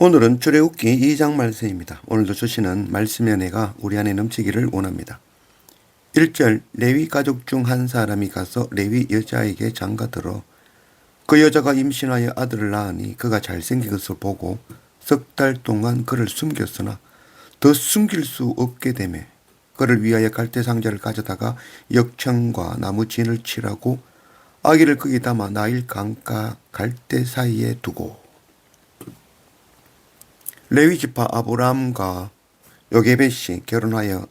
오늘은 출애굽기 2장 말씀입니다. 오늘도 주시는 말씀의 은혜가 우리 안에 넘치기를 원합니다. 1절 레위 가족 중 한 사람이 가서 레위 여자에게 장가들어 그 여자가 임신하여 아들을 낳으니 그가 잘생긴 것을 보고 석 달 동안 그를 숨겼으나 더 숨길 수 없게 되매 그를 위하여 갈대 상자를 가져다가 역청과 나무 진을 칠하고 아기를 거기 담아 나일 강가 갈대 사이에 두고 레위 지파 아브람과 요게벳이 결혼하여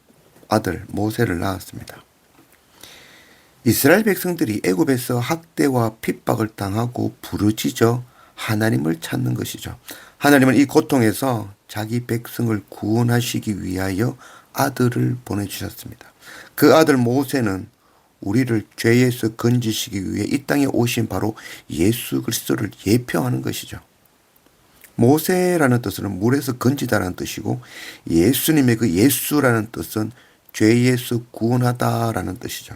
아들 모세를 낳았습니다. 이스라엘 백성들이 애굽에서 학대와 핍박을 당하고 부르짖어 하나님을 찾는 것이죠. 하나님은 이 고통에서 자기 백성을 구원하시기 위하여 아들을 보내주셨습니다. 그 아들 모세는 우리를 죄에서 건지시기 위해 이 땅에 오신 바로 예수 그리스도를 예표하는 것이죠. 모세라는 뜻은 물에서 건지다라는 뜻이고 예수님의 그 예수라는 뜻은 죄에서 구원하다라는 뜻이죠.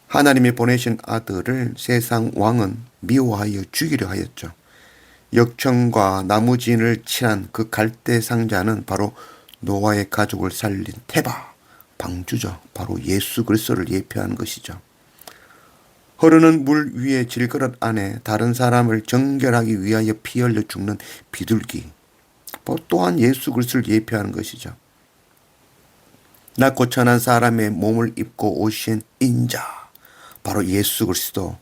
하나님이 보내신 아들을 세상 왕은 미워하여 죽이려 하였죠. 역청과 나무진을 칠한 그 갈대 상자는 바로 노아의 가족을 살린 테바, 방주죠. 바로 예수 그리스도를 예표하는 것이죠. 흐르는 물 위에 질그릇 안에 다른 사람을 정결하기 위하여 피 흘려 죽는 비둘기, 또한 예수 그리스도를 예표하는 것이죠. 낮고 천한 사람의 몸을 입고 오신 인자, 바로 예수 그리스도,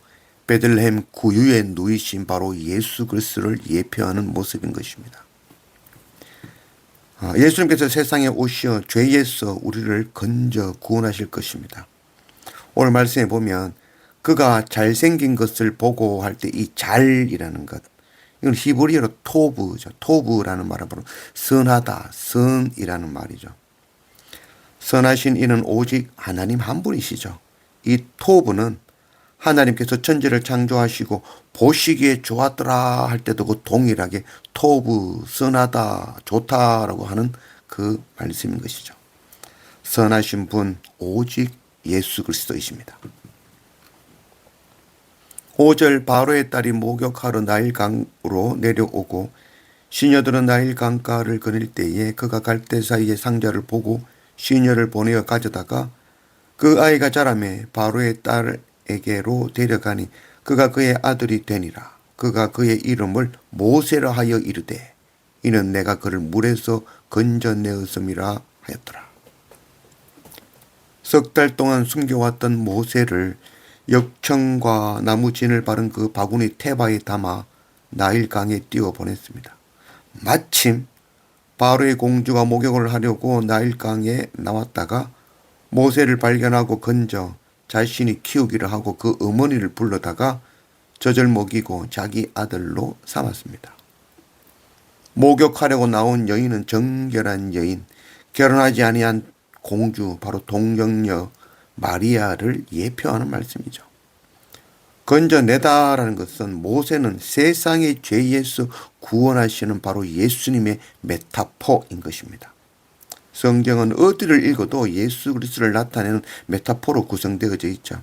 베들레헴 구유에 누이신 바로 예수 그리스도를 예표하는 모습인 것입니다. 예수님께서 세상에 오시어 죄에서 우리를 건져 구원하실 것입니다. 오늘 말씀에 보면 그가 잘생긴 것을 보고 할 때 이 잘이라는 것, 이건 히브리어로 토브죠. 토브라는 말은 바로 선하다, 선이라는 말이죠. 선하신 이는 오직 하나님 한 분이시죠. 이 토브는 하나님께서 천지를 창조하시고 보시기에 좋았더라 할 때도 그 동일하게 토브, 선하다, 좋다라고 하는 그 말씀인 것이죠. 선하신 분 오직 예수 그리스도이십니다. 5절 바로의 딸이 목욕하러 나일강으로 내려오고 시녀들은 나일 강가를 거닐 때에 그가 갈대 사이에 상자를 보고 시녀를 보내어 가져다가 그 아이가 자라매 바로의 딸에게로 데려가니 그가 그의 아들이 되니라. 그가 그의 이름을 모세라 하여 이르되 이는 내가 그를 물에서 건져내었음이라 하였더라. 석 달 동안 숨겨왔던 모세를 역청과 나무진을 바른 그 바구니 테바에 담아 나일강에 띄워보냈습니다. 마침 바로의 공주가 목욕을 하려고 나일강에 나왔다가 모세를 발견하고 건져 자신이 키우기를 하고 그 어머니를 불러다가 젖을 먹이고 자기 아들로 삼았습니다. 목욕하려고 나온 여인은 정결한 여인, 결혼하지 아니한 공주, 바로 동정녀 마리아를 예표하는 말씀이죠. 건져내다라는 것은 모세는 세상의 죄에서 구원하시는 바로 예수님의 메타포인 것입니다. 성경은 어디를 읽어도 예수 그리스도를 나타내는 메타포로 구성되어져 있죠.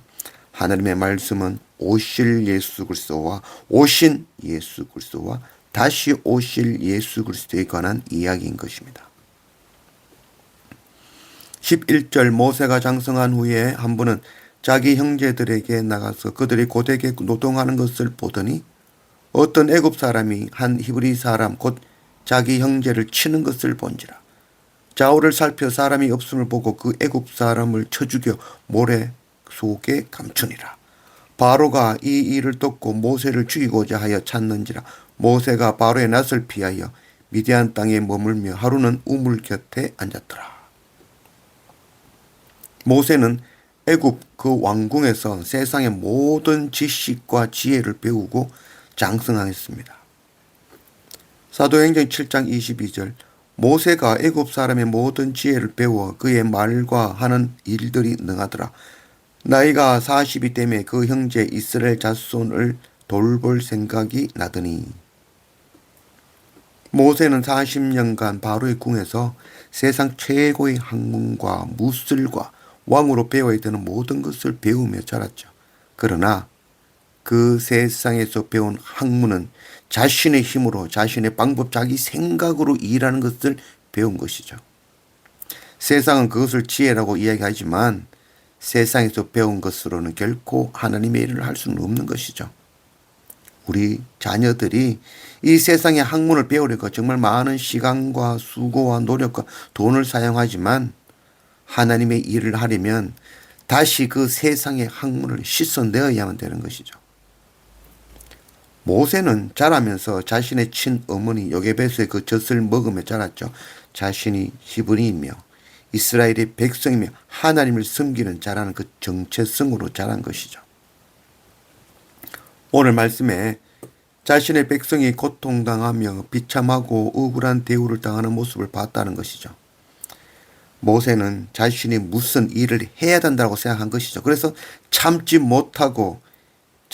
하나님의 말씀은 오실 예수 그리스도와 오신 예수 그리스도와 다시 오실 예수 그리스도에 관한 이야기인 것입니다. 11절 모세가 장성한 후에 한 분은 자기 형제들에게 나가서 그들이 고되게 노동하는 것을 보더니 어떤 애굽 사람이 한 히브리 사람 곧 자기 형제를 치는 것을 본지라. 좌우를 살펴 사람이 없음을 보고 그 애굽 사람을 쳐 죽여 모래 속에 감추니라. 바로가 이 일을 듣고 모세를 죽이고자 하여 찾는지라. 모세가 바로의 낯을 피하여 미디안 땅에 머물며 하루는 우물 곁에 앉았더라. 모세는 애굽 그 왕궁에서 세상의 모든 지식과 지혜를 배우고 장성하였습니다. 사도행전 7장 22절 모세가 애굽 사람의 모든 지혜를 배워 그의 말과 하는 일들이 능하더라. 나이가 40이 되매 그 형제 이스라엘 자손을 돌볼 생각이 나더니. 모세는 40년간 바로의 궁에서 세상 최고의 학문과 무술과 왕으로 배워야 되는 모든 것을 배우며 자랐죠. 그러나 그 세상에서 배운 학문은 자신의 힘으로, 자신의 방법, 자기 생각으로 일하는 것을 배운 것이죠. 세상은 그것을 지혜라고 이야기하지만 세상에서 배운 것으로는 결코 하나님의 일을 할 수는 없는 것이죠. 우리 자녀들이 이 세상의 학문을 배우려고 정말 많은 시간과 수고와 노력과 돈을 사용하지만 하나님의 일을 하려면 다시 그 세상의 학문을 씻어내어야만 되는 것이죠. 모세는 자라면서 자신의 친어머니 요게벳의 그 젖을 먹으며 자랐죠. 자신이 히브리이며 이스라엘의 백성이며 하나님을 섬기는 자라는 그 정체성으로 자란 것이죠. 오늘 말씀에 자신의 백성이 고통당하며 비참하고 억울한 대우를 당하는 모습을 봤다는 것이죠. 모세는 자신이 무슨 일을 해야 된다고 생각한 것이죠. 그래서 참지 못하고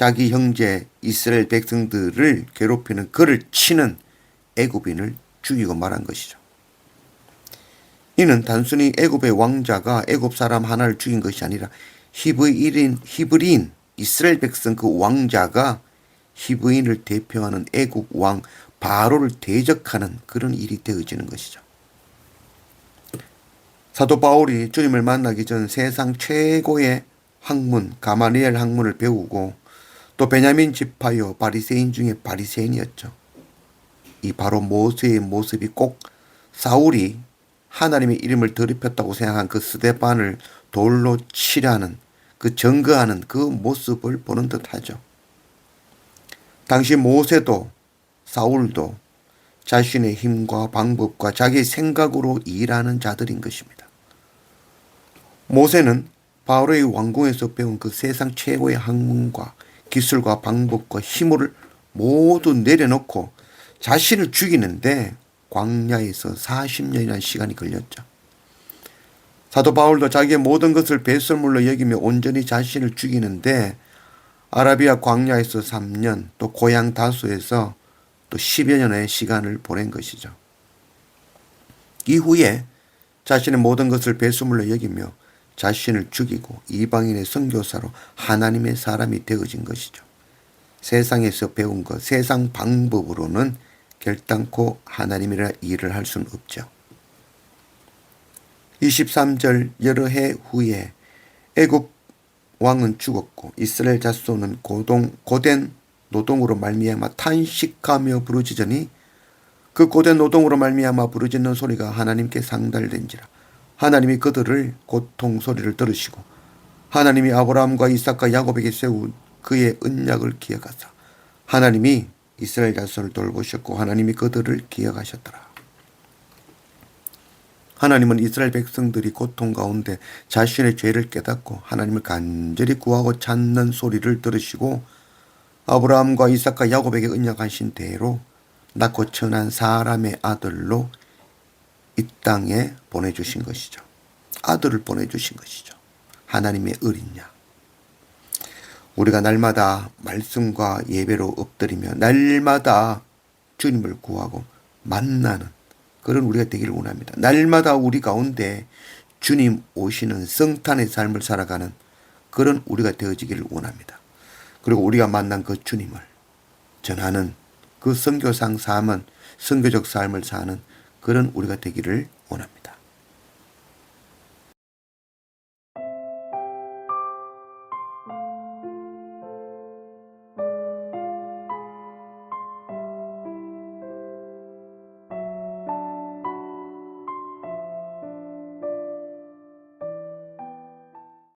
자기 형제 이스라엘 백성들을 괴롭히는 그를 치는 애굽인을 죽이고 말한 것이죠. 이는 단순히 애굽의 왕자가 애굽 사람 하나를 죽인 것이 아니라 히브리인 이스라엘 백성 그 왕자가 히브리인을 대표하는 애굽 왕 바로를 대적하는 그런 일이 되어지는 것이죠. 사도 바울이 주님을 만나기 전 세상 최고의 학문 가말리엘 학문을 배우고 또 베냐민 지파요 바리새인 중에 바리새인이었죠. 이 바로 모세의 모습이 꼭 사울이 하나님의 이름을 더럽혔다고 생각한 그 스데반을 돌로 치려는 그 증거하는 그 모습을 보는 듯하죠. 당시 모세도 사울도 자신의 힘과 방법과 자기 생각으로 일하는 자들인 것입니다. 모세는 바로의 왕궁에서 배운 그 세상 최고의 학문과 기술과 방법과 힘을 모두 내려놓고 자신을 죽이는데 광야에서 40년이라는 시간이 걸렸죠. 사도 바울도 자기의 모든 것을 배설물로 여기며 온전히 자신을 죽이는데 아라비아 광야에서 3년 또 고향 다소에서 또 10여 년의 시간을 보낸 것이죠. 이후에 자신의 모든 것을 배설물로 여기며 자신을 죽이고 이방인의 선교사로 하나님의 사람이 되어진 것이죠. 세상에서 배운 것, 세상 방법으로는 결단코 하나님이라 일을 할 수는 없죠. 23절 여러 해 후에 애굽 왕은 죽었고 이스라엘 자손은 고된 노동으로 말미암아 탄식하며 부르짖으니 그 고된 노동으로 말미암아 부르짖는 소리가 하나님께 상달된지라. 하나님이 그들을 고통 소리를 들으시고 하나님이 아브라함과 이삭과 야곱에게 세운 그의 언약을 기억하사 하나님이 이스라엘 자손을 돌보셨고 하나님이 그들을 기억하셨더라. 하나님은 이스라엘 백성들이 고통 가운데 자신의 죄를 깨닫고 하나님을 간절히 구하고 찾는 소리를 들으시고 아브라함과 이삭과 야곱에게 언약하신 대로 낳고 천한 사람의 아들로 이 땅에 보내주신 것이죠. 아들을 보내주신 것이죠. 하나님의 어린 양. 우리가 날마다 말씀과 예배로 엎드리며 날마다 주님을 구하고 만나는 그런 우리가 되기를 원합니다. 날마다 우리 가운데 주님 오시는 성탄의 삶을 살아가는 그런 우리가 되어지기를 원합니다. 그리고 우리가 만난 그 주님을 전하는 그 선교적 삶을 사는 그런 우리가 되기를 원합니다.